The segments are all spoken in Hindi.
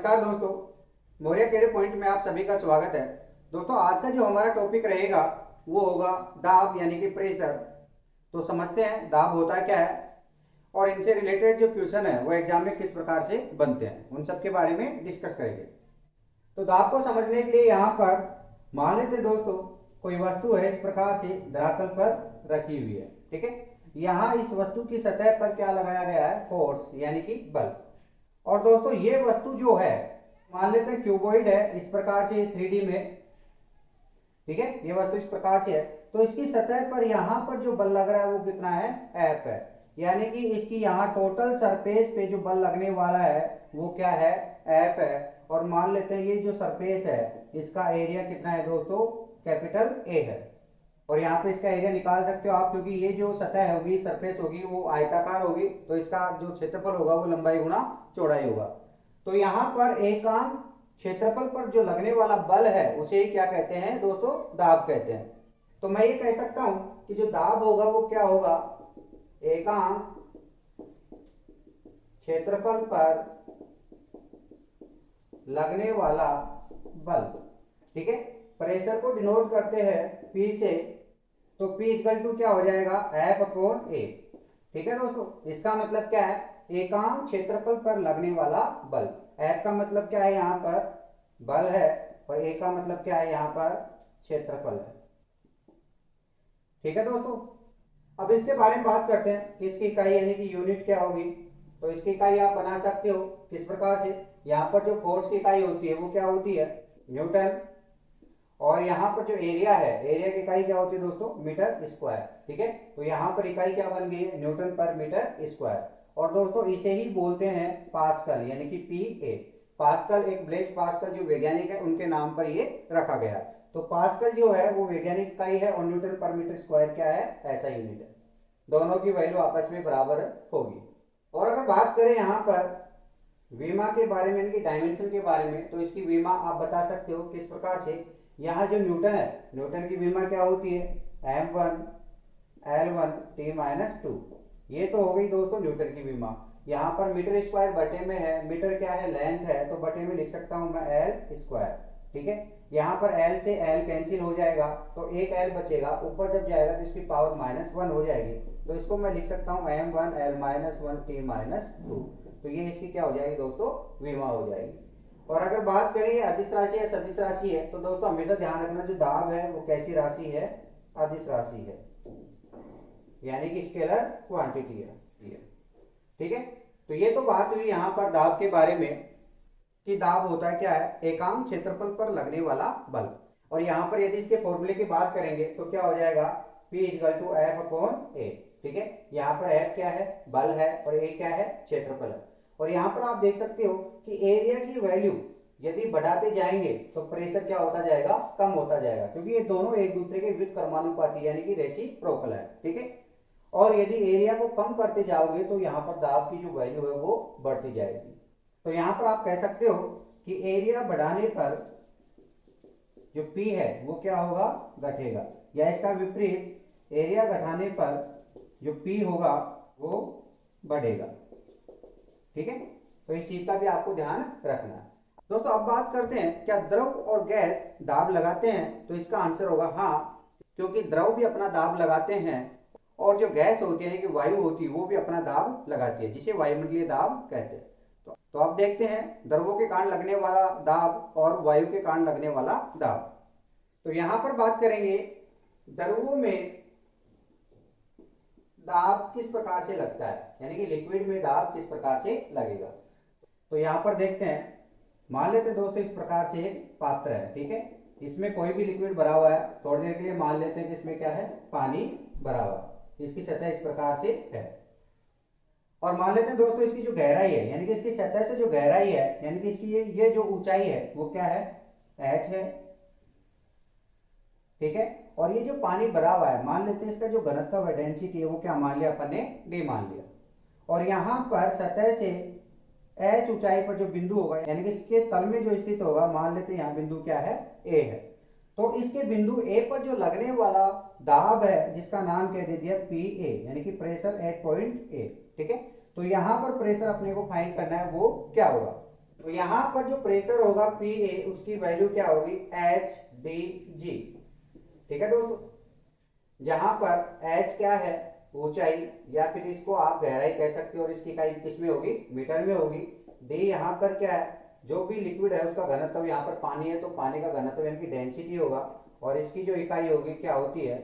नमस्कार दोस्तों, मौर्य कैरियर पॉइंट में आप सभी का स्वागत है। दोस्तों आज का जो हमारा टॉपिक रहेगा वो होगा दाब यानी कि प्रेशर। तो समझते हैं दाब होता क्या है और इनसे रिलेटेड जो क्वेश्चन है वो एग्जाम में किस प्रकार से बनते हैं, उन सब के बारे में डिस्कस करेंगे। तो दाब को समझने के लिए यहाँ पर मान लेते दोस्तों कोई वस्तु है इस प्रकार से धरातल पर रखी हुई है, ठीक है। यहाँ इस वस्तु की सतह पर क्या लगाया गया है, फोर्स यानी कि बल। और दोस्तों ये वस्तु जो है मान लेते हैं क्यूबॉइड है इस प्रकार से 3D में, ठीक है। ये वस्तु इस प्रकार से है तो इसकी सतह पर यहाँ पर जो बल लग रहा है वो कितना है, एफ है। यानी कि इसकी यहाँ टोटल सरफेस पे जो बल लगने वाला है वो क्या है, एफ है। और मान लेते हैं ये जो सरफेस है इसका एरिया कितना है दोस्तों, कैपिटल ए है। और यहाँ पे इसका एरिया निकाल सकते हो आप, क्योंकि ये जो सतह होगी सरफेस होगी वो आयताकार होगी तो इसका जो क्षेत्रफल होगा वो लंबाई गुणा चौड़ाई होगा। तो यहाँ पर एकांक क्षेत्रफल पर जो लगने वाला बल है उसे क्या कहते हैं दोस्तों, दाब कहते हैं। तो मैं ये कह सकता हूं कि जो दाब होगा वो क्या होगा, एकांक क्षेत्रफल पर लगने वाला बल, ठीक है। प्रेशर को डिनोट करते हैं पी से, तो P इक्वल टू क्या हो जाएगा, F अपॉन ए, ठीक है दोस्तों। इसका मतलब क्या है, एकांक क्षेत्रफल पर लगने वाला बल। F का मतलब क्या है, यहाँ पर बल है, और A का मतलब क्या है, यहाँ पर क्षेत्रफल है, ठीक है दोस्तों। अब इसके बारे में बात करते हैं कि इसकी इकाई यानी कि यूनिट क्या होगी। तो इसकी इकाई आप बना सकते हो किस प्रकार से, यहाँ पर जो फोर्स की इकाई होती है वो क्या होती है, न्यूटन। और यहाँ पर जो एरिया है, एरिया की इकाई क्या होती है दोस्तों, मीटर स्क्वायर, ठीक है। तो यहाँ पर इकाई क्या बन गई है, न्यूटन पर मीटर स्क्वायर। और दोस्तों इसे ही बोलते हैं पास्कल यानी कि पी ए। पास्कल एक ब्लेज पास्कल जो वैज्ञानिक है उनके नाम पर ये रखा गया है। तो पास्कल जो है वो वैज्ञानिक इकाई है और न्यूटन पर मीटर स्क्वायर क्या है, ऐसा यूनिट है। दोनों की वैल्यू आपस में बराबर होगी। और अगर बात करें यहाँ पर विमा के बारे में यानी कि डायमेंशन के बारे में, तो इसकी विमा आप बता सकते हो किस प्रकार से। यहाँ जो न्यूटन है, न्यूटन की विमा क्या होती है, m1 l1 t minus two. ये तो हो गई दोस्तों न्यूटन की विमा। यहाँ पर मीटर स्क्वायर बटे में है, मीटर क्या है, लेंथ है, तो बटे में लिख सकता हूं मैं l स्क्वायर, ठीक है। यहाँ पर l से l कैंसिल हो जाएगा तो एक l बचेगा, ऊपर जब जाएगा तो इसकी पावर -1 हो जाएगी। तो इसको मैं लिख सकता हूँ m1 l minus 1 t minus two. तो ये इसकी क्या हो जाएगी दोस्तों, विमा हो जाएगी। और अगर बात करें अदिश राशि है सदिश राशि है, तो दोस्तों हमेशा ध्यान रखना जो दाब है वो कैसी राशि है, अदिश राशि है, यानी कि स्केलर क्वांटिटी है, ठीक है। तो ये तो बात हुई यहाँ पर दाब के बारे में कि दाब होता है क्या है, एकांक क्षेत्रफल पर लगने वाला बल। और यहाँ पर यदि इसके फॉर्मूले की बात करेंगे तो क्या हो जाएगा, P equal to F upon A, ठीक है। यहाँ पर एफ क्या है, बल है, और ए क्या है, क्षेत्रफल है। और यहाँ पर आप देख सकते हो कि एरिया की वैल्यू यदि बढ़ाते जाएंगे तो प्रेशर क्या होता जाएगा, कम होता जाएगा, क्योंकि ये दोनों एक दूसरे के व्युत्क्रमानुपाती यानी कि रेसिप्रोकल है, ठीक है। और यदि एरिया को कम करते जाओगे तो यहाँ पर दाब की जो वैल्यू है वो बढ़ती जाएगी। तो यहाँ पर आप कह सकते हो कि एरिया बढ़ाने पर जो P है वो क्या होगा, घटेगा, या इसका विपरीत एरिया घटाने पर जो P होगा वो बढ़ेगा, ठीक है। तो इस चीज का भी आपको ध्यान रखना है दोस्तों। अब बात करते हैं क्या द्रव और गैस दाब लगाते हैं, तो इसका आंसर होगा हाँ, क्योंकि द्रव भी अपना दाब लगाते हैं और जो गैस होती है कि वायु होती है वो भी अपना दाब लगाती है, जिसे वायुमंडलीय दाब कहते हैं। तो अब देखते हैं द्रवों के कारण लगने वाला दाब और वायु के कारण लगने वाला दाब। तो यहां पर बात करेंगे द्रवों में दाब किस प्रकार से लगता है, यानी कि लिक्विड में दाब किस प्रकार से लगेगा। तो यहां पर देखते हैं, मान लेते हैं दोस्तों इस प्रकार से एक पात्र है, ठीक है। इसमें कोई भी लिक्विड भरा हुआ है, थोड़ी देर के लिए मान लेते हैं कि इसमें क्या है, पानी भरा हुआ, इसकी सतह इस प्रकार से है। और मान लेते हैं दोस्तों इसकी जो गहराई है, यानी कि इसकी सतह से जो गहराई है, यानी कि इसकी ये जो ऊंचाई है वो क्या है, h है, ठीक है। और ये जो पानी भरा हुआ है, मान लेते हैं इसका जो घनत्व है, डेंसिटी है, वो क्या मान लिया अपन ने, d मान लिया। और यहां पर सतह से h ऊंचाई पर जो बिंदु होगा, यानी कि इसके तल में जो स्थित होगा, मान लेते हैं यहाँ बिंदु क्या है, a है। तो इसके बिंदु a पर जो लगने वाला दाब है जिसका नाम कह दे दिया PA, यानी कि प्रेशर एट पॉइंट A, ठीक है। तो यहां पर प्रेशर अपने को फाइंड करना है, वो क्या होगा, तो यहाँ पर जो प्रेशर होगा पी ए, उसकी वैल्यू क्या होगी, एच डी जी। ठीक है दोस्तों, जहां पर एच क्या है, ऊंचाई, या फिर इसको आप गहराई कह सकते हो, और इसकी इकाई किसमें होगी, मीटर में होगी। डी यहाँ पर क्या है, जो भी लिक्विड है उसका घनत्व, यहाँ पर पानी है तो पानी का घनत्व यानी कि डेंसिटी होगा, और इसकी जो इकाई होगी क्या होती है,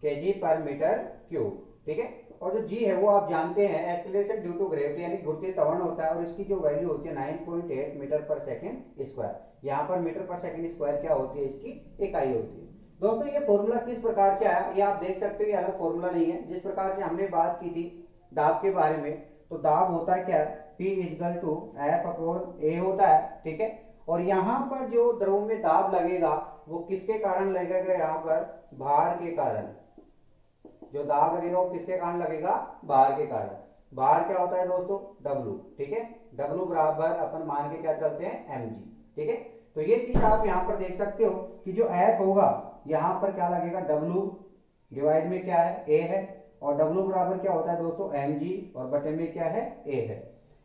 केजी पर मीटर क्यूब। ठीक है, और जो जी है वो आप जानते हैं, एक्सीलरेशन ड्यू टू ग्रेविटी यानी गुरुत्वीय त्वरण होता है, और इसकी जो वैल्यू होती है 9.8 मीटर पर सेकंड स्क्वायर। यहाँ पर मीटर पर सेकंड स्क्वायर क्या होती है, इसकी इकाई होती है। दोस्तों ये फॉर्मूला किस प्रकार से आया, ये आप देख सकते हो, ये अलग फॉर्मूला नहीं है। जिस प्रकार से हमने बात की थी दाब के बारे में, तो दाब होता है क्या, P equal to F upon A होता है। ठीक है, और यहाँ पर जो द्रव में दाब लगेगा वो किसके कारण लगेगा, यहाँ पर भार के कारण। जो दाब लगेगा वो किसके कारण लगेगा, भार के कारण। भार क्या होता है दोस्तों, W। ठीक है, W बराबर अपन मान के क्या चलते हैं, mg। ठीक है, तो ये चीज आप यहाँ पर देख सकते हो कि जो F होगा यहाँ पर क्या लगेगा, W डिवाइड में क्या है, A है, और W बराबर क्या होता है दोस्तों, mg, और बटे में क्या है, A है।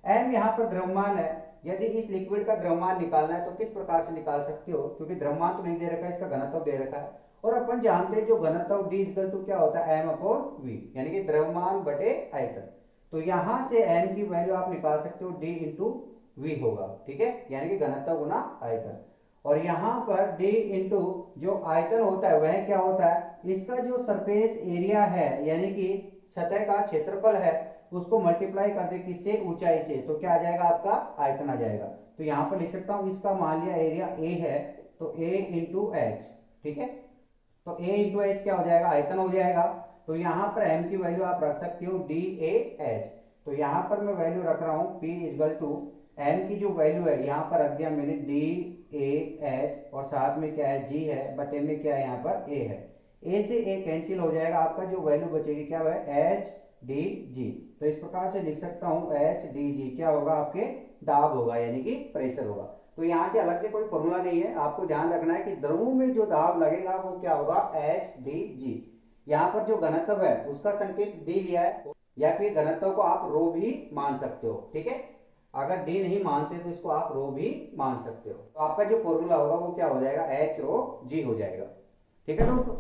m यहाँ पर द्रव्यमान है। यदि इस लिक्विड का द्रव्यमान निकालना है तो किस प्रकार से निकाल सकते हो, क्योंकि द्रव्यमान तो नहीं दे रखा है, इसका घनत्व दे रखा है, और अपन जानते हैं जो घनत्व D इक्वल टू क्या होता है, m अपॉन v, यानी कि द्रव्यमान बटे आयतन। तो यहां से m की वैल्यू आप निकाल सकते हो, D इंटू वी होगा। ठीक है, यानी कि घनत्व गुना आयतन। और यहाँ पर D इंटू जो आयतन होता है वह क्या होता है, इसका जो सरफेस एरिया है यानी कि सतह का क्षेत्रफल है, उसको मल्टीप्लाई कर दे किससे, ऊंचाई से, तो क्या आ जाएगा, आपका आयतन आ जाएगा। तो यहाँ पर लिख सकता हूँ, इसका मान लिया एरिया A है, तो A इंटू एच। ठीक है, तो A इंटू एच क्या हो जाएगा, आयतन हो जाएगा। तो यहाँ पर m की वैल्यू आप रख सकते हो डी ए एच। तो यहाँ पर मैं वैल्यू रख रहा हूँ P इजगल टू m की जो वैल्यू है यहाँ पर रख दिया मैंने डी ए एच, और साथ में क्या है, g है, बटे में क्या है, यहाँ पर a है। a से a कैंसिल हो जाएगा, आपका जो वैल्यू बचेगी क्या है, एच डी जी। तो इस प्रकार से लिख सकता हूँ एच डी जी क्या होगा, आपके दाब होगा, यानी कि प्रेशर होगा। तो यहाँ से अलग से कोई फॉर्मूला नहीं है, आपको ध्यान रखना है कि द्रवों में जो दाब लगेगा वो क्या होगा, एच डी जी। यहाँ पर जो घनत्व है उसका संकेत डी लिया है, या फिर घनत्व को आप रो भी मान सकते हो। ठीक है, अगर डी नहीं मानते तो इसको आप रो भी मान सकते हो। तो आपका जो फॉर्मूला होगा वो क्या हो जाएगा, एच रो जी हो जाएगा। ठीक है दोस्तों,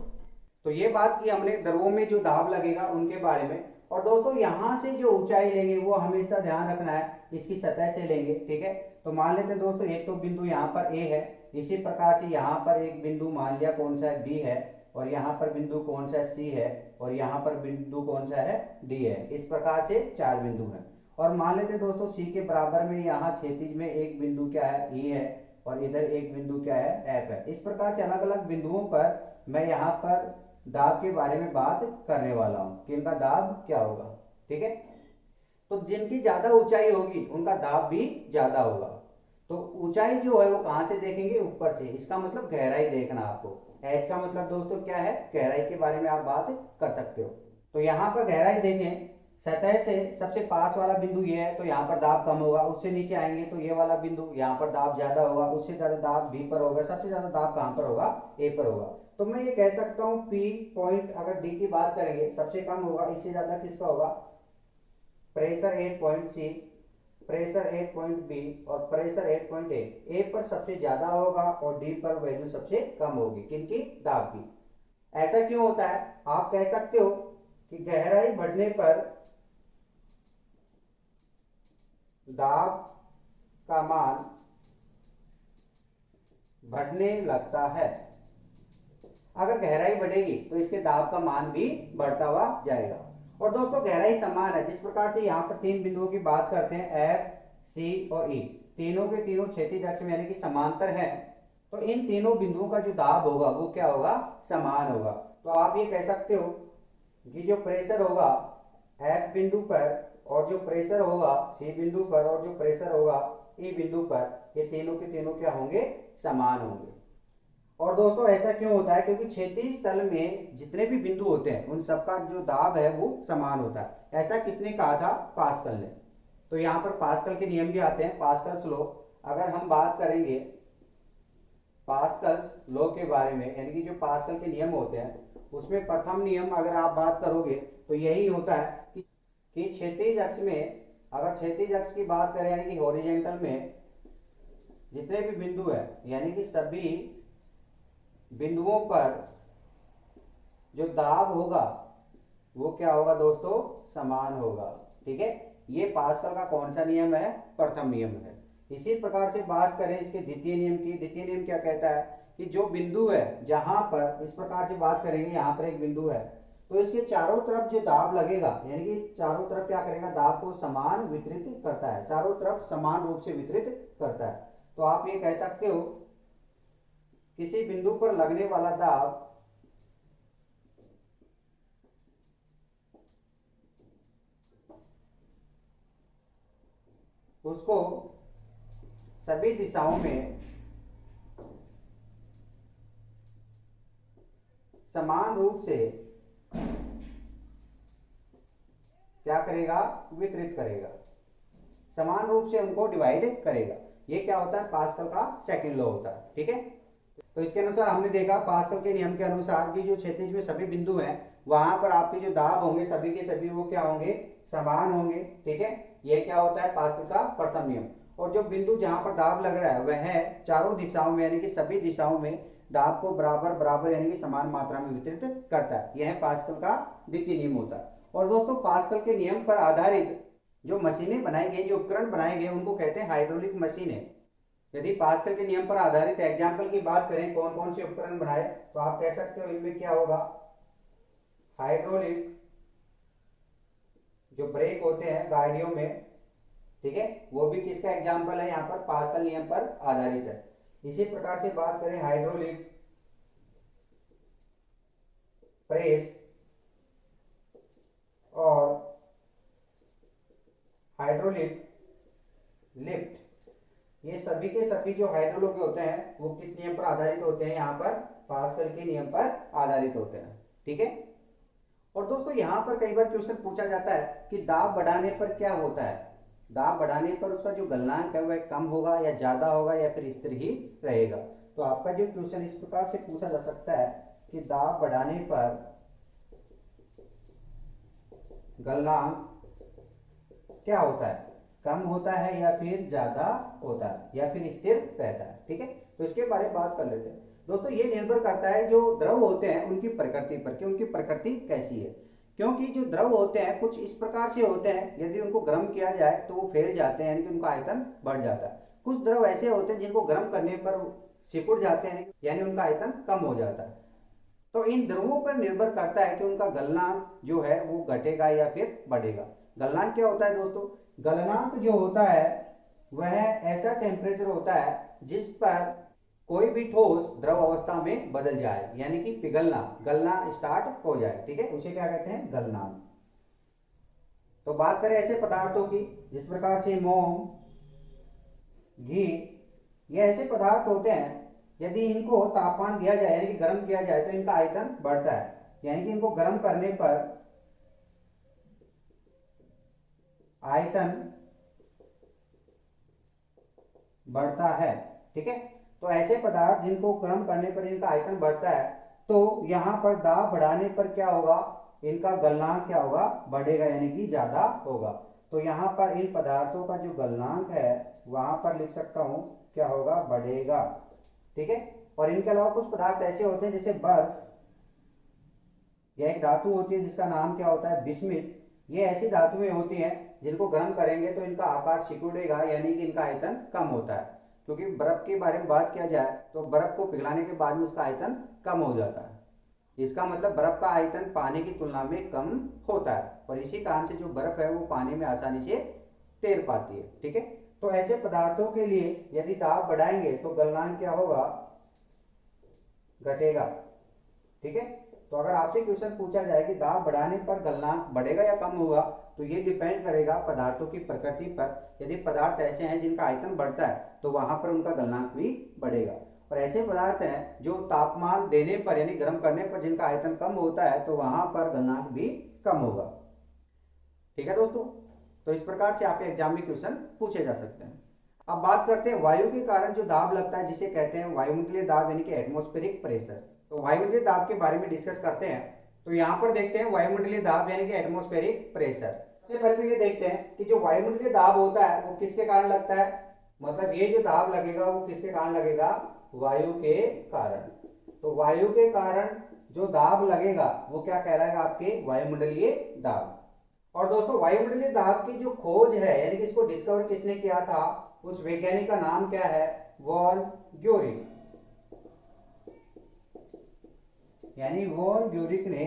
तो ये बात की हमने द्रवों में जो दाब लगेगा उनके बारे में। और दोस्तों यहां से जो ऊंचाई लेंगे वो हमेशा ध्यान रखना है, इसकी सतह से लेंगे। ठीक है, तो मान लेते हैं दोस्तों एक तो बिंदु यहाँ पर A है, इसी प्रकार से यहाँ पर एक बिंदु मान लिया कौन सा है, B है, और यहाँ पर बिंदु कौन सा है, C है, और यहाँ पर बिंदु कौन सा है, D है। इस प्रकार से 4 बिंदु हैं। और मान लेते हैं दोस्तों C के बराबर में यहाँ क्षैतिज में एक बिंदु क्या है, E है, और इधर एक बिंदु क्या है, F है। इस प्रकार से अलग अलग बिंदुओं पर मैं यहाँ पर दाब के बारे में बात करने वाला हूं कि इनका दाब क्या होगा। ठीक है, तो जिनकी ज्यादा ऊंचाई होगी उनका दाब भी ज्यादा होगा। तो ऊंचाई जो है वो कहां से देखेंगे, ऊपर से। इसका मतलब गहराई देखना आपको। एच का मतलब दोस्तों क्या है, गहराई के बारे में आप बात कर सकते हो। तो यहाँ पर गहराई देखें, सतह से सबसे पास वाला बिंदु ये है, तो यहाँ पर दाब कम होगा। उससे नीचे आएंगे तो ये वाला बिंदु, यहाँ पर दाब ज्यादा होगा। उससे ज्यादा दाब बी पर होगा। सबसे ज्यादा दाब कहाँ पर होगा, ए पर होगा। तो मैं ये कह सकता हूँ पी पॉइंट, अगर डी की बात करेंगे सबसे कम होगा, इससे ज्यादा किसका होगा, pressure 8 point C, pressure 8 point B, और प्रेशर 8 पॉइंट ए पर सबसे ज्यादा होगा और डी पर वैल्यू सबसे कम होगी, किनकी, दाब की। ऐसा क्यों होता है, आप कह सकते हो कि गहराई बढ़ने पर दाब का मान बढ़ने लगता है। अगर गहराई बढ़ेगी तो इसके दाब का मान भी बढ़ता हुआ जाएगा। और दोस्तों गहराई समान है, जिस प्रकार से यहाँ पर 3 बिंदुओं की बात करते हैं, एफ, सी और ई, तीनों के तीनों क्षैतिज अक्ष में यानी कि समांतर हैं। तो इन तीनों बिंदुओं का जो दाब होगा वो क्या होगा, समान होगा। तो आप ये कह सकते हो कि जो प्रेशर होगा एफ बिंदु पर, और जो प्रेशर होगा सी बिंदु पर, और जो प्रेशर होगा ई बिंदु पर, ये तीनों के तीनों क्या होंगे, समान होंगे। और दोस्तों ऐसा क्यों होता है, क्योंकि क्षैतिज तल में जितने भी बिंदु होते हैं उन सबका जो दाब है वो समान होता है। ऐसा किसने कहा था, पास्कल ने। तो यहाँ पर पास्कल के नियम भी आते हैं, पास्कल्स लॉ। अगर हम बात करेंगे पास्कल्स लॉ के बारे में, यानी कि जो पास्कल के नियम होते हैं उसमें प्रथम नियम अगर आप बात करोगे तो यही होता है कि क्षैतिज अक्ष में, अगर क्षैतिज अक्ष की बात करें यानी कि हॉरिजॉन्टल में, जितने भी बिंदु है यानी कि सभी बिंदुओं पर जो दाब होगा वो क्या होगा दोस्तों, समान होगा। ठीक है, ये पास्कल का कौन सा नियम है, प्रथम नियम है। इसी प्रकार से बात करें इसके द्वितीय नियम की, द्वितीय नियम क्या कहता है कि जो बिंदु है जहां पर, इस प्रकार से बात करेंगे, यहां पर एक बिंदु है तो इसके चारों तरफ जो दाब लगेगा यानी कि चारों तरफ क्या करेगा, दाब को समान वितरित करता है, चारों तरफ समान रूप से वितरित करता है। तो आप ये कह सकते हो किसी बिंदु पर लगने वाला दाब उसको सभी दिशाओं में समान रूप से क्या करेगा, वितरित करेगा, समान रूप से उनको डिवाइड करेगा। ये क्या होता है, पास्कल का सेकंड लॉ होता है। ठीक है, तो इसके अनुसार हमने देखा पास्कल के नियम के अनुसार कि जो क्षैतिज में सभी बिंदु हैं वहां पर आपके जो दाब होंगे सभी के सभी वो क्या होंगे, समान होंगे। ठीक है, ये क्या होता है पास्कल का प्रथम नियम। और जो बिंदु जहां पर दाब लग रहा है वह चारों दिशाओं में यानी कि सभी दिशाओं में दाब को बराबर बराबर यानी कि समान मात्रा में वितरित करता है। यह पास्कल का द्वितीय नियम होता है। और दोस्तों पास्कल के नियम पर आधारित जो मशीनें बनाई गई, जो उपकरण बनाए गए उनको कहते हैं हाइड्रोलिक मशीनें। यदि पास्कल के नियम पर आधारित एग्जाम्पल की बात करें कौन कौन से उपकरण बनाए तो आप कह सकते हो इनमें क्या होगा, हाइड्रोलिक जो ब्रेक होते हैं गाड़ियों में, ठीक है, वो भी किसका एग्जाम्पल है, यहाँ पर पास्कल नियम पर आधारित है। इसी प्रकार से बात करें हाइड्रोलिक प्रेस और हाइड्रोलिक लिफ्ट, ये सभी के सभी जो हाइड्रोलिक होते हैं वो किस नियम पर आधारित होते हैं, यहाँ पर पास्कल के नियम पर आधारित होते हैं। ठीक है, और दोस्तों यहां पर कई बार क्वेश्चन पूछा जाता है कि दाब बढ़ाने पर क्या होता है, दाब बढ़ाने पर उसका जो गलनांक है वह कम होगा या ज्यादा होगा या फिर स्थिर ही रहेगा। तो आपका जो क्वेश्चन इस प्रकार से पूछा जा सकता है कि दाब बढ़ाने पर गलनांक क्या होता है, कम होता है या फिर ज्यादा होता है या फिर स्थिर रहता है। ठीक है, तो इसके बारे में बात कर लेते हैं। दोस्तों ये निर्भर करता है जो द्रव होते हैं उनकी प्रकृति पर कि उनकी प्रकृति कैसी है। क्योंकि जो द्रव होते हैं कुछ इस प्रकार से होते हैं यदि उनको गर्म किया जाए तो वो फैल जाते हैं यानी कि उनका आयतन बढ़ जाता है। कुछ द्रव ऐसे होते हैं जिनको गर्म करने पर सिकुड़ जाते हैं यानी उनका आयतन कम हो जाता है। तो इन द्रवों पर निर्भर करता है कि उनका गलनांक जो है वो घटेगा या फिर बढ़ेगा। गलनांक क्या होता है दोस्तों, गलनांक जो होता है वह ऐसा टेम्परेचर होता है जिस पर कोई भी ठोस द्रव अवस्था में बदल जाए यानी कि पिघलना, गलना स्टार्ट हो जाए। ठीक है, उसे क्या कहते हैं, गलनांक। तो बात करें ऐसे पदार्थों की जिस प्रकार से मोम, घी, ये ऐसे पदार्थ होते हैं यदि इनको तापमान दिया जाए यानी कि गर्म किया जाए तो इनका आयतन बढ़ता है यानी कि इनको गर्म करने पर आयतन बढ़ता है। ठीक है, तो ऐसे पदार्थ जिनको गर्म करने पर इनका आयतन बढ़ता है तो यहां पर दाब बढ़ाने पर क्या होगा, इनका गलनांक क्या होगा, बढ़ेगा यानी कि ज्यादा होगा। तो यहां पर इन पदार्थों का जो गलनांक है वहां पर लिख सकता हूं क्या होगा, बढ़ेगा। ठीक है, और इनके अलावा कुछ पदार्थ ऐसे होते हैं जैसे बर्फ, यह एक धातु होती है जिसका नाम क्या होता है, बिस्मिथ। ये ऐसी धातुएं होती हैं जिनको गर्म करेंगे तो इनका आकार सिकुड़ेगा यानी कि इनका आयतन कम होता है। क्योंकि बर्फ के बारे में बात किया जाए तो बर्फ को पिघलाने के बाद में उसका आयतन कम हो जाता है। इसका मतलब बर्फ का आयतन पानी की तुलना में कम होता है और इसी कारण से जो बर्फ है वो पानी में आसानी से तैर पाती है। ठीक है, तो ऐसे पदार्थों के लिए यदि दाब बढ़ाएंगे तो गलनांक क्या होगा, घटेगा। ठीक है, तो अगर आपसे क्वेश्चन पूछा जाए कि दाब बढ़ाने पर गलनांक बढ़ेगा या कम होगा तो ये डिपेंड करेगा पदार्थों की प्रकृति पर। यदि पदार्थ ऐसे हैं जिनका आयतन बढ़ता है तो वहां पर उनका गलनांक भी बढ़ेगा, और ऐसे पदार्थ हैं जो तापमान देने पर यानी गर्म करने पर जिनका आयतन कम होता है तो वहां पर गलनांक भी कम होगा। ठीक है दोस्तों, तो इस प्रकार से आपके एग्जाम में क्वेश्चन पूछे जा सकते हैं। अब बात करते हैं वायु के कारण जो दाब लगता है जिसे कहते हैं वायुमंडलीय दाब यानी कि एटमॉस्फेरिक प्रेशर। तो वायुमंडलीय दाब के बारे में डिस्कस करते हैं। तो यहाँ पर देखते हैं वायुमंडलीय दाब यानी कि एटमॉस्फेरिक प्रेशर। सबसे पहले तो ये देखते हैं कि जो वायुमंडलीय दाब होता है वो किसके कारण लगता है, मतलब ये जो दाब लगेगा वो किसके कारण लगेगा, वायु के कारण। तो वायु के कारण जो दाब लगेगा वो क्या कहलाएगा, आपके वायुमंडलीय दाब। और दोस्तों वायुमंडलीय दाब की जो खोज है यानी कि इसको डिस्कवर किसने किया था, उस वैज्ञानिक का नाम क्या है, वॉन ग्यूरिक। यानी वॉन ग्यूरिक ने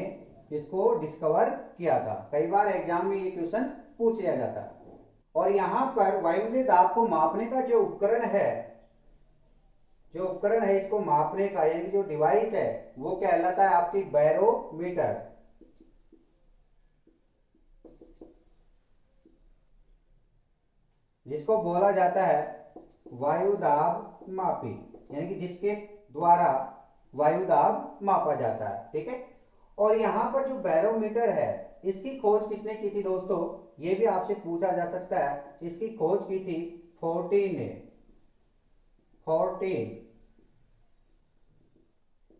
इसको डिस्कवर किया था। कई बार एग्जाम में ये क्वेश्चन पूछ लिया जाता है। और यहां पर वायुमंडलीय दाब को मापने का जो उपकरण है, इसको मापने का यानी कि जो डिवाइस है वो कहलाता है आपकी बैरोमीटर। जिसको बोला जाता है वायु दाब मापी, यानी कि जिसके द्वारा वायु दाब मापा जाता है। ठीक है। और यहां पर जो बैरोमीटर है इसकी खोज किसने की थी दोस्तों, ये भी आपसे पूछा जा सकता है। इसकी खोज की थी फोर्टीन ने।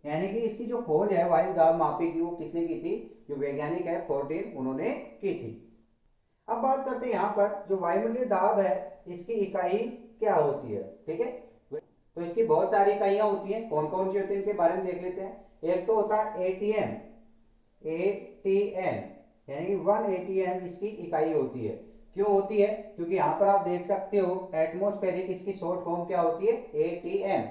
यानी कि इसकी जो खोज है वायु दाब मापी की वो किसने की थी, जो वैज्ञानिक है फोर्टीन, उन्होंने की थी। अब बात करते हैं यहाँ पर जो वायुमंडलीय दाब है इसकी इकाई क्या होती है। ठीक है। तो इसकी बहुत सारी इकाइयां होती हैं, कौन कौन सी होती है इनके बारे में देख लेते हैं। एक तो होता है एटीएम। यानी कि 1 एटीएम इसकी इकाई होती है। क्यों होती है, क्योंकि यहाँ पर आप देख सकते हो एटमॉस्फेरिक, इसकी शॉर्ट फॉर्म क्या होती है, एटीएम।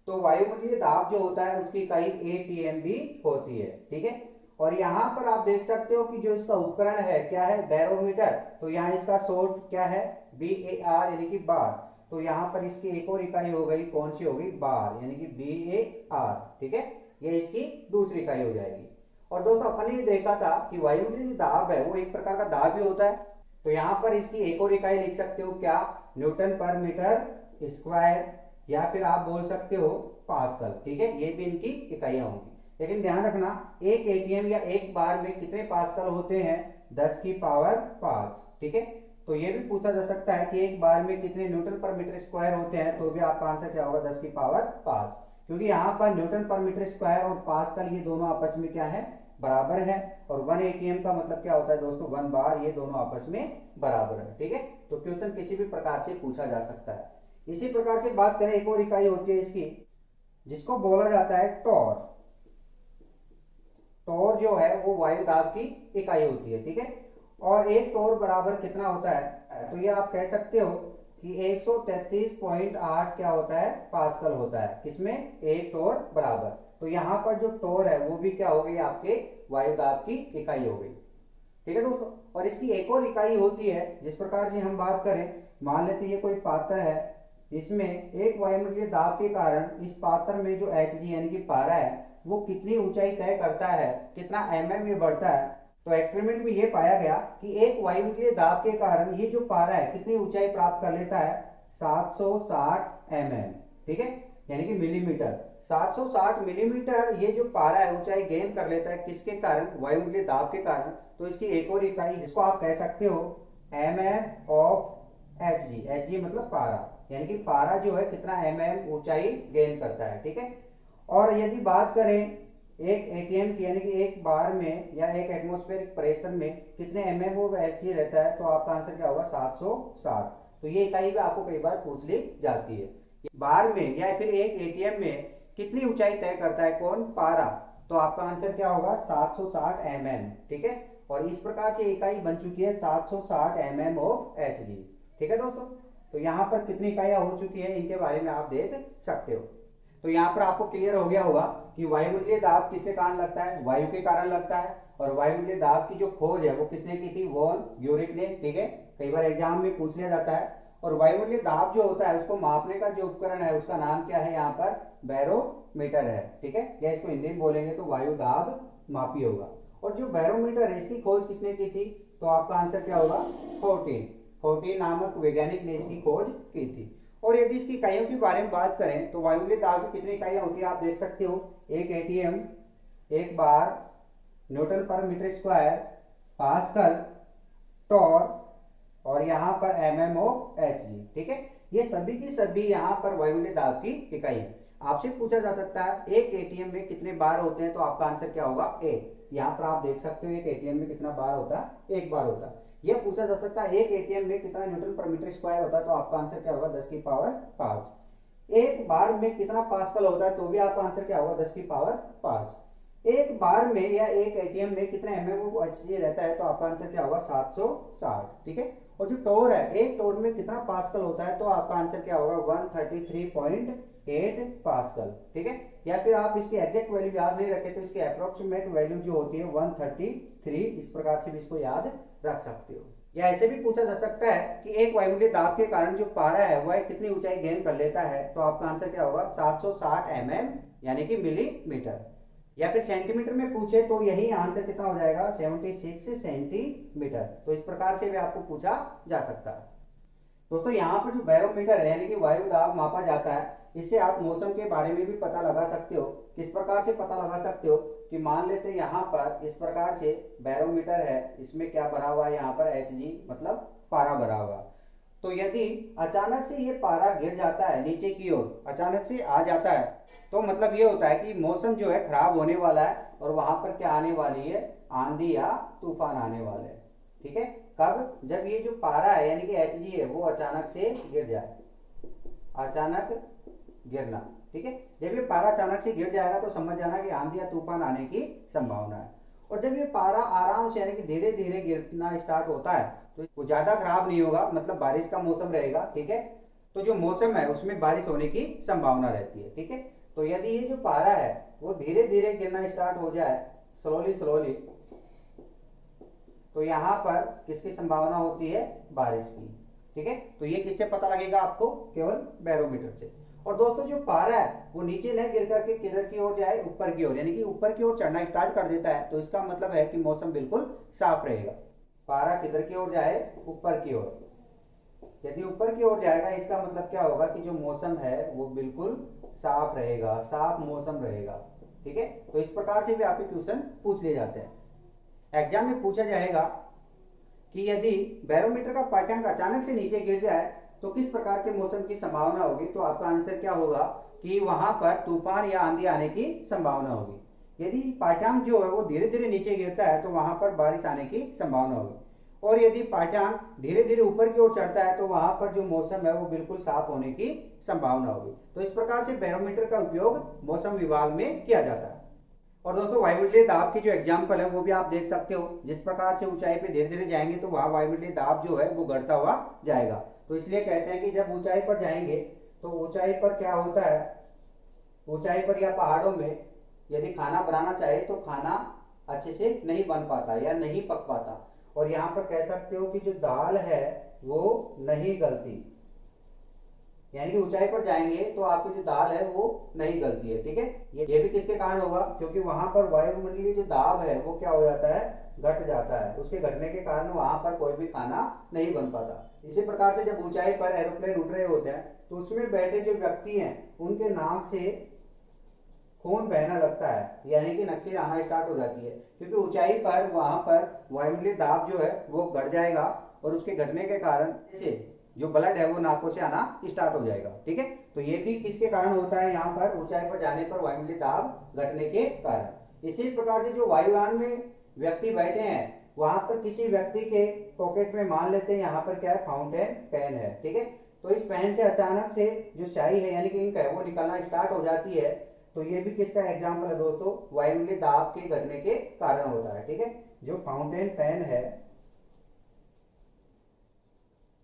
तो वायुमंडलीय दाब जो होता है उसकी इकाई एटीएम भी होती है। ठीक है। और यहाँ पर आप देख सकते हो कि जो इसका उपकरण है क्या है, बैरोमीटर। तो यहाँ इसका शॉर्ट क्या है, BAR यानी कि बार। तो यहाँ पर इसकी एक और इकाई हो गई, कौन सी होगी, बार, यानी कि BAR। ठीक है। ये इसकी दूसरी इकाई हो जाएगी। और दोस्तों अपन ने देखा था कि वायुमंडलीय जो दाब है वो एक प्रकार का दाब भी होता है। तो यहाँ पर इसकी एक और इकाई लिख सकते हो क्या, न्यूटन पर मीटर स्क्वायर, या फिर आप बोल सकते हो पास्कल। ठीक है। ये भी इनकी इकाइयां होंगी। लेकिन ध्यान रखना एक एटीएम या एक बार में कितने पास्कल होते हैं, 10 की पावर 5। ठीक है। तो ये भी पूछा जा सकता है कि एक बार में कितने न्यूटन पर मीटर स्क्वायर होते हैं, तो भी आपका आंसर क्या होगा, 10 की पावर 5। क्योंकि यहाँ पर न्यूटन पर मीटर स्क्वायर और पास्कल ये दोनों आपस में क्या है, बराबर है। और 1 एटीएम का मतलब क्या होता है दोस्तों, 1 बार, ये दोनों आपस में बराबर है। ठीक है। तो क्वेश्चन किसी भी प्रकार से पूछा जा सकता है। इसी प्रकार से बात करें, एक और इकाई होती है इसकी जिसको बोला जाता है टॉर। टॉर जो है वो वायु दाब की इकाई होती है। ठीक है। और एक टॉर बराबर कितना होता है, तो ये आप कह सकते हो कि 133.8 क्या होता है, पास्कल होता है। किसमें, एक टॉर बराबर। तो यहां पर जो टॉर है वो भी क्या हो गई, आपके वायु दाब की इकाई हो गई। ठीक है दोस्तों। और इसकी एक और इकाई होती है, जिस प्रकार से हम बात करें, मान लेते ये कोई पात्र है, इसमें एक वायुमंडलीय दाब के कारण इस पात्र में जो Hg यानी कि पारा है वो कितनी ऊंचाई तय करता है, कितना mm में बढ़ता है। तो एक्सपेरिमेंट में ये पाया गया कि एक वायुमंडलीय दाब के कारण ये जो पारा है कितनी ऊंचाई प्राप्त कर लेता है, 760 mm। ठीक है। यानी कि मिलीमीटर, 760 मिलीमीटर ये जो पारा है ऊंचाई गेन कर लेता है, किसके कारण, वायुमंडलीय दाब के कारण। तो इसकी एक और इकाई जिसको आप कह सकते हो mm ऑफ Hg। Hg मतलब पारा, यानी कि पारा जो है कितना mm ऊंचाई गेन करता है। ठीक है। और यदि बात करें एक एटीएम की, यानी कि एक बार में या एक एटमॉस्फेरिक प्रेशर में कितने mm वो Hg रहता है, तो आपका आंसर क्या होगा, 760। तो ये इकाई भी आपको कई बार पूछ ली जाती है। बार में या फिर एक एटीएम में कितनी ऊंचाई तय करता है, कौन, पारा। तो आपका आंसर क्या होगा, 760 mm। ठीक है। और इस प्रकार से इकाई बन चुकी है 760 mm ऑफ Hg। ठीक है दोस्तों। तो यहाँ पर कितनी इकाइयां हो चुकी है इनके बारे में आप देख सकते हो। तो यहाँ पर आपको क्लियर हो गया होगा कि वायुमंडलीय दाब किसके कारण लगता है, वायु के कारण लगता है। और वायुमंडलीय दाब की जो खोज है वो किसने की थी, वॉन ग्यूरिक ने। ठीक है। कई बार एग्जाम में पूछ लिया जाता है। और वायुमंडलीय दाब जो होता है उसको मापने का जो उपकरण है उसका नाम क्या है, यहाँ पर बैरोमीटर है। ठीक है। या इसको हिंदी में बोलेंगे तो वायु दाब मापी होगा। और जो बैरोमीटर है इसकी खोज किसने की थी, तो आपका आंसर क्या होगा, 14 नामक वैज्ञानिक ने इसकी खोज की थी। और यदि इसकी इकाइयों के बारे में बात करें तो वायुमंडलीय दाब की कितनी इकाइयां होती है, आप देख सकते हो, एक एटीएम, एक बार, न्यूटन पर मीटर स्क्वायर, पास्कल, टॉर, और यहाँ पर mm ऑफ Hg। ठीक है। ये सभी की सभी यहाँ पर वायुमंडलीय दाब की इकाई है। आपसे पूछा जा सकता है एक एटीएम में कितने बार होते हैं, तो आपका आंसर क्या होगा, 1। यहाँ पर आप देख सकते हो एक एटीएम में कितना बार होता है, 1 बार होता है। यह पूछा जा सकता है एक एटीएम में कितना न्यूटन पर मीटर स्क्वायर होता है, तो आपका आंसर क्या होगा 10 की पावर 5। एक बार में कितना पास्कल होता है, तो भी आपका आंसर क्या होगा 10 की पावर 5। एक बार में या एक एटीएम में कितना एमएमओएचजी रहता है, तो आपका आंसर क्या होगा 760। ठीक है, और जो टोर है, एक टोर में कितना पास्कल होता है, तो आपका आंसर क्या होगा 133.8 पास्कल। ठीक है, या फिर आप इसकी एग्जैक्ट वैल्यू याद नहीं रखे तो इसकी अप्रोक्सीमेट वैल्यू जो होती है 133, इस प्रकार से भी इसको याद रख सकते हो। या ऐसे भी पूछा जा सकता है कि एक वायुमंडलीय दाब के कारण जो पारा है वह कितनी ऊंचाई गेन कर लेता है, तो आपका आंसर क्या होगा 760 mm यानी कि मिलीमीटर। या फिर सेंटीमीटर में पूछे तो यही आंसर कितना हो जाएगा 76 सेंटीमीटर। तो इस प्रकार से भी आपको पूछा जा सकता है। दोस्तों यहाँ पर जो बैरोमीटर है यानी कि वायु दाब मापा जाता है, इससे आप मौसम के बारे में भी पता लगा सकते हो। किस प्रकार से पता लगा सकते हो कि मान लेते हैं यहाँ पर इस प्रकार से बैरोमीटर है, इसमें क्या भरा हुआ है यहाँ पर Hg मतलब पारा भरा हुआ। तो यदि अचानक से ये पारा गिर जाता है नीचे की ओर, अचानक से आ जाता है, तो मतलब ये होता है कि मौसम जो है खराब होने वाला है और वहां पर क्या आने वाली है, आंधी या तूफान आने वाले हैं। ठीक है, कब, जब ये जो पारा है यानी कि Hg है वो अचानक से गिर जाए, अचानक गिरना। ठीक है, जब ये पारा अचानक से गिर जाएगा तो समझ जाना कि आंधी या तूफान आने की संभावना है। और जब ये पारा आराम से यानी कि धीरे धीरे गिरना स्टार्ट होता है तो वो ज्यादा खराब नहीं होगा, मतलब बारिश का मौसम रहेगा। ठीक है, तो जो मौसम है उसमें बारिश होने की संभावना रहती है। ठीक है, तो यदि ये जो पारा है वो धीरे धीरे गिरना स्टार्ट हो जाए, स्लोली स्लोली, तो यहां पर किसकी संभावना होती है, बारिश की। ठीक है, तो ये किससे पता लगेगा आपको, केवल बैरोमीटर से। और दोस्तों जो पारा है वो नीचे न गिर करके किधर की ओर जाए, ऊपर की ओर, यानी कि ऊपर की ओर चढ़ना स्टार्ट कर देता है, तो इसका मतलब है कि मौसम बिल्कुल साफ रहेगा। पारा किधर की ओर जाए, ऊपर की ओर। यदि ऊपर की ओर जाएगा इसका मतलब क्या होगा कि जो मौसम है वो बिल्कुल साफ रहेगा, साफ मौसम रहेगा। ठीक है, तो इस प्रकार से भी आपके क्वेश्चन पूछ लिए जाते हैं। एग्जाम में पूछा जाएगा कि यदि बैरोमीटर का पाठ्यांक अचानक से नीचे गिर जाए तो किस प्रकार के मौसम की संभावना होगी, तो आपका आंसर क्या होगा कि वहां पर तूफान या आंधी आने की संभावना होगी। यदि पाठ्यांक जो है वो धीरे धीरे नीचे गिरता है तो वहां पर बारिश आने की संभावना होगी। और यदि पाठ्यांक धीरे धीरे ऊपर की ओर चढ़ता है तो वहां पर जो मौसम है वो बिल्कुल साफ होने की संभावना होगी। तो इस प्रकार से बैरोमीटर का उपयोग मौसम विभाग में किया जाता है। और दोस्तों वायुमंडलीय दाब की जो एग्जांपल है वो भी आप देख सकते हो। जिस प्रकार से ऊंचाई पे धीरे धीरे जाएंगे तो वहां वायुमंडलीय दाब जो है वो बढ़ता हुआ जाएगा। तो इसलिए कहते हैं कि जब ऊंचाई पर जाएंगे तो ऊंचाई पर क्या होता है, ऊंचाई पर या पहाड़ों में यदि खाना बनाना चाहे तो खाना अच्छे से नहीं बन पाता या नहीं पक पाता। और यहाँ पर कह सकते हो कि जो दाल है वो नहीं गलती, यानी कि ऊंचाई पर जाएंगे तो आपकी जो दाल है वो नहीं गलती है। ठीक है, ये भी किसके कारण होगा, क्योंकि वहां पर वायुमंडलीय जो दाब है वो क्या हो जाता है, घट जाता है। उसके घटने के कारण वहां पर कोई भी खाना नहीं बन पाता। इसी प्रकार से जब ऊंचाई पर एरोप्लेन उड़ रहे होते हैं तो उसमें बैठे जो व्यक्ति हैं उनके नाक से खून बहना लगता है, यानी कि नक्सीर आना स्टार्ट हो जाती है, क्योंकि ऊंचाई पर वहां पर वायुमंडलीय दाब जो है वो घट जाएगा और उसके घटने के कारण से जो ब्लड है वो नाकों से आना स्टार्ट हो जाएगा। ठीक है, तो ये भी किसके कारण होता है, यहाँ पर ऊंचाई पर जाने पर वायुमंडलीय दाब घटने के कारण। इसी प्रकार से जो वायुयान में व्यक्ति बैठे हैं वहां पर किसी व्यक्ति के पॉकेट में मान लेते हैं यहाँ पर क्या है, फाउंटेन पेन है। ठीक है, तो इस पेन से अचानक से जो स्याही है यानी कि इंक है वो निकलना स्टार्ट हो जाती है। तो ये भी किसका एग्जाम्पल है दोस्तों, वायुमंडलीय दाब के घटने के कारण होता है। ठीक है, जो फाउंटेन पेन है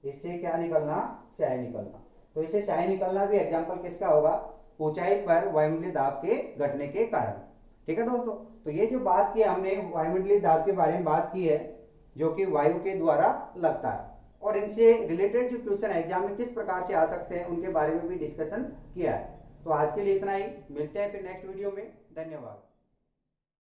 इससे क्या निकलना, स्याही निकलना। तो इससे स्याही निकलना भी एग्जाम्पल किसका होगा, ऊंचाई पर वायुमंडलीय दाब के घटने के कारण। ठीक है दोस्तों, तो ये जो बात की हमने वायुमंडलीय दाब के बारे में बात की है जो कि वायु के द्वारा लगता है, और इनसे रिलेटेड जो क्वेश्चन एग्जाम में किस प्रकार से आ सकते हैं उनके बारे में भी डिस्कशन किया है। तो आज के लिए इतना ही, मिलते हैं फिर नेक्स्ट वीडियो में। धन्यवाद।